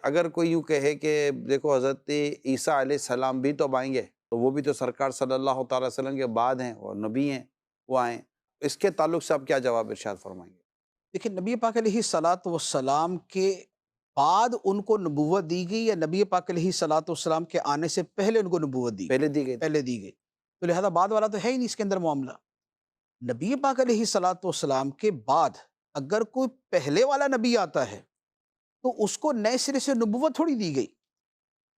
اگر کوئی یوں کہے کہ دیکھو حضرت عیسیٰ علیہ السلام بھی تو اب آئیں گے، تو وہ بھی تو سرکار صلی اللہ تعالیٰ وسلم کے بعد ہیں اور نبی ہیں، وہ آئیں، اس کے تعلق سے آپ کیا جواب ارشاد فرمائیں گے؟ دیکھیں نبی پاک علیہ الصلاۃ والسلام کے بعد ان کو نبوت دی گئی یا نبی پاک علیہ الصلاۃ والسلام کے آنے سے پہلے ان کو نبوت دی گئی؟ پہلے دی گئی تھی۔ پہلے دی گئی، تو لہذا بعد والا تو ہے ہی نہیں اس کے اندر معاملہ۔ نبی پاک علیہ الصلاۃ والسلام کے بعد اگر کوئی پہلے والا نبی آتا ہے تو اس کو نئے سرے سے نبوت تھوڑی دی گئی۔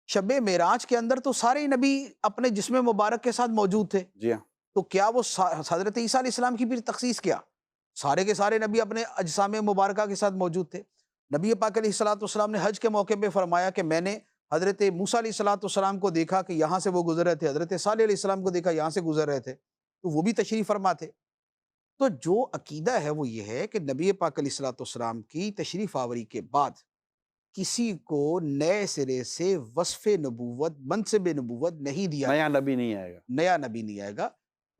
شب معراج کے اندر تو سارے ہی نبی اپنے جسم مبارک کے ساتھ موجود تھے، جی ہاں، تو کیا وہ حضرت عیسیٰ علیہ السلام کی بھی تخصیص کیا؟ سارے کے سارے نبی اپنے اجسام مبارکہ کے ساتھ موجود تھے۔ نبی پاک علیہ الصلاۃ والسلام نے حج کے موقع پہ فرمایا کہ میں نے حضرت موسیٰ علیہ الصلاۃ والسلام کو دیکھا کہ یہاں سے وہ گزر رہے تھے، حضرت صالح علیہ السلام کو دیکھا یہاں سے گزر رہے تھے، تو وہ بھی تشریف فرما تھے۔ تو جو عقیدہ ہے وہ یہ ہے کہ نبی پاک علیہ الصلاۃ والسلام کی تشریف آوری کے بعد کسی کو نئے سرے سے وصف نبوت، منصب نبوت نہیں دیا نیا نبی نہیں آئے گا۔ نیا نبی نہیں آئے گا۔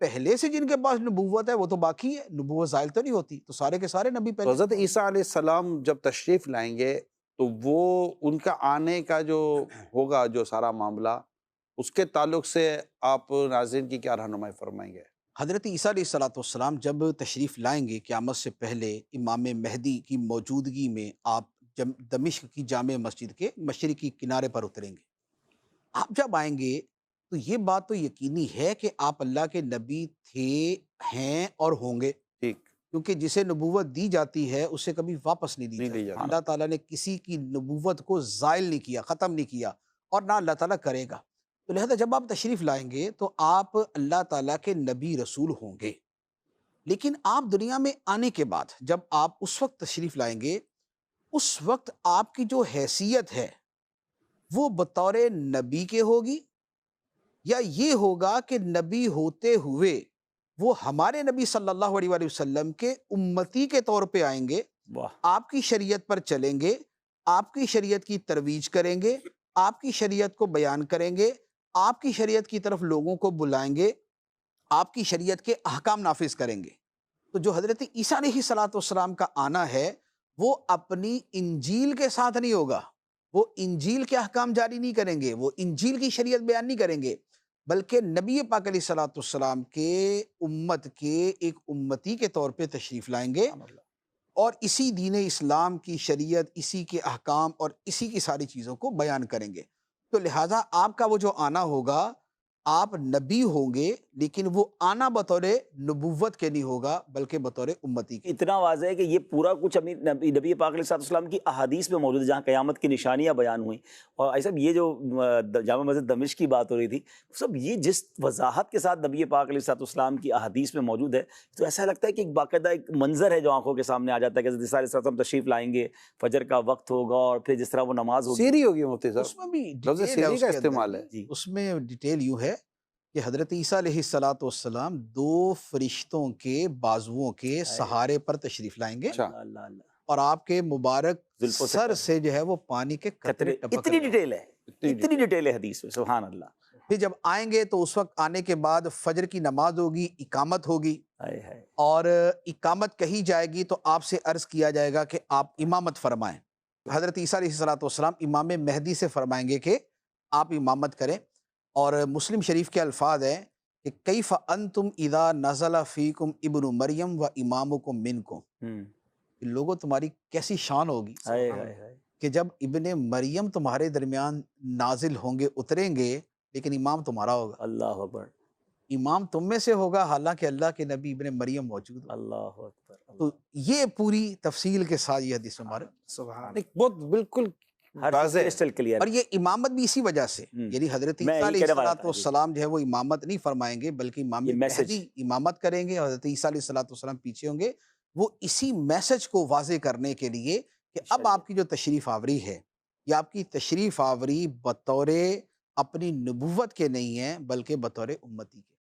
پہلے سے جن کے پاس نبوت ہے وہ تو باقی ہے، نبوت زائل تو نہیں ہوتی، تو سارے کے سارے نبی تو پہلے حضرت عیسیٰ علیہ السلام جب تشریف لائیں گے تو وہ ان کا آنے کا جو ہوگا جو سارا معاملہ، اس کے تعلق سے آپ ناظرین کی کیا رہنمائی فرمائیں گے؟ حضرت عیسیٰ علیہ الصلاۃ والسلام جب تشریف لائیں گے قیامت سے پہلے امام مہدی کی موجودگی میں آپ دمشق کی جامع مسجد کے مشرقی کنارے پر اتریں گے۔ آپ جب آئیں گے تو یہ بات تو یقینی ہے کہ آپ اللہ کے نبی تھے، ہیں اور ہوں گے، ٹھیک، کیونکہ جسے نبوت دی جاتی ہے اسے کبھی واپس نہیں دی نہیں دی جاتی۔ جاتی۔ اللہ تعالیٰ نے کسی کی نبوت کو زائل نہیں کیا، ختم نہیں کیا، اور نہ اللہ تعالیٰ کرے گا۔ تو لہذا جب آپ تشریف لائیں گے تو آپ اللہ تعالیٰ کے نبی رسول ہوں گے، لیکن آپ دنیا میں آنے کے بعد جب آپ اس وقت تشریف لائیں گے، اس وقت آپ کی جو حیثیت ہے وہ بطور نبی کے ہوگی، یا یہ ہوگا کہ نبی ہوتے ہوئے وہ ہمارے نبی صلی اللہ علیہ وآلہ وسلم کے امتی کے طور پہ آئیں گے، واہ، آپ کی شریعت پر چلیں گے، آپ کی شریعت کی ترویج کریں گے، آپ کی شریعت کو بیان کریں گے، آپ کی شریعت کی طرف لوگوں کو بلائیں گے، آپ کی شریعت کے احکام نافذ کریں گے۔ تو جو حضرت عیسیٰ علیہ الصلاۃ والسلام کا آنا ہے وہ اپنی انجیل کے ساتھ نہیں ہوگا، وہ انجیل کے احکام جاری نہیں کریں گے، وہ انجیل کی شریعت بیان نہیں کریں گے، بلکہ نبی پاک علیہ الصلاۃ والسلام کے امت کے ایک امتی کے طور پہ تشریف لائیں گے، سبحان اللہ۔ اور اسی دین اسلام کی شریعت، اسی کے احکام اور اسی کی ساری چیزوں کو بیان کریں گے۔ تو لہٰذا آپ کا وہ جو آنا ہوگا، آپ نبی ہوں گے لیکن وہ آنا بطور نبوت کے نہیں ہوگا بلکہ بطور امتی کے۔ اتنا واضح ہے کہ یہ پورا کچھ نبی پاک علیہ السلام کی احادیث میں موجود ہے، جہاں قیامت کی نشانیاں بیان ہوئیں۔ اور ایسا یہ جو جامع مسجد دمشق کی بات ہو رہی تھی، سب یہ جس وضاحت کے ساتھ نبی پاک علیہ السلام کی احادیث میں موجود ہے، تو ایسا لگتا ہے کہ ایک باقاعدہ ایک منظر ہے جو آنکھوں کے سامنے آ جاتا ہے کہ حضرت عیسیٰ علیہ السلام تشریف لائیں گے، فجر کا وقت ہوگا اور پھر جس طرح وہ نماز ہوگی۔ سیری ہوگی مفتی اس صاحب، میں بھی لفظ ڈیٹیل ہے، سیری اس کا کے اندر استعمال ہے۔ جی، اس میں ڈیٹیل یوں ہے کہ حضرت عیسیٰ علیہ الصلاۃ والسلام دو فرشتوں کے بازوؤں کے سہارے پر تشریف لائیں گے، اچھا، اللہ اللہ اللہ، اور آپ کے مبارک زلفوں سے سر سے جو ہے وہ پانی کے قطرے ٹپک اتنی رہے ہیں۔ ڈیٹیل ہے، اتنی ڈیٹیل ہے حدیث میں، سبحان اللہ۔ پھر جب آئیں گے تو اس وقت آنے کے بعد فجر کی نماز ہوگی، اقامت ہوگی، ہائے ہائے، اور اقامت کہی جائے گی تو آپ سے عرض کیا جائے گا کہ آپ امامت فرمائیں۔ حضرت عیسیٰ علیہ الصلاۃ والسلام امام مہدی سے فرمائیں گے کہ آپ امامت کریں، اور مسلم شریف کے الفاظ ہیں کہ کیف انتم اذا نزل فیکم ابن مریم و امامکم منکم، لوگوں تمہاری کیسی شان ہوگی ہائے ہائے ہائے، کہ جب ابن مریم تمہارے درمیان نازل ہوں گے، اتریں گے، لیکن امام تمہارا ہوگا، اللہ اکبر، امام تم میں سے ہوگا، حالانکہ اللہ کے نبی ابن مریم موجود ہو۔ اللہ اکبر، تو یہ پوری تفصیل کے ساتھ یہ حدیث مبارک، سبحان، ایک بہت بالکل ہر واضح ہے۔ Crystal clear. اور یہ امامت بھی اسی وجہ سے، یعنی حضرت میں عیسیٰ یہ علیہ کہنے والا تھا، جی، والسلام جو ہے وہ امامت نہیں فرمائیں گے بلکہ امام یہ میسج، مہدی امامت کریں گے، اور حضرت عیسیٰ علیہ والسلام پیچھے ہوں گے، وہ اسی میسج کو واضح کرنے کے لیے کہ اب آپ کی جو تشریف آوری ہے، یہ آپ کی تشریف آوری بطور اپنی نبوت کے نہیں ہے بلکہ بطور امتی کے۔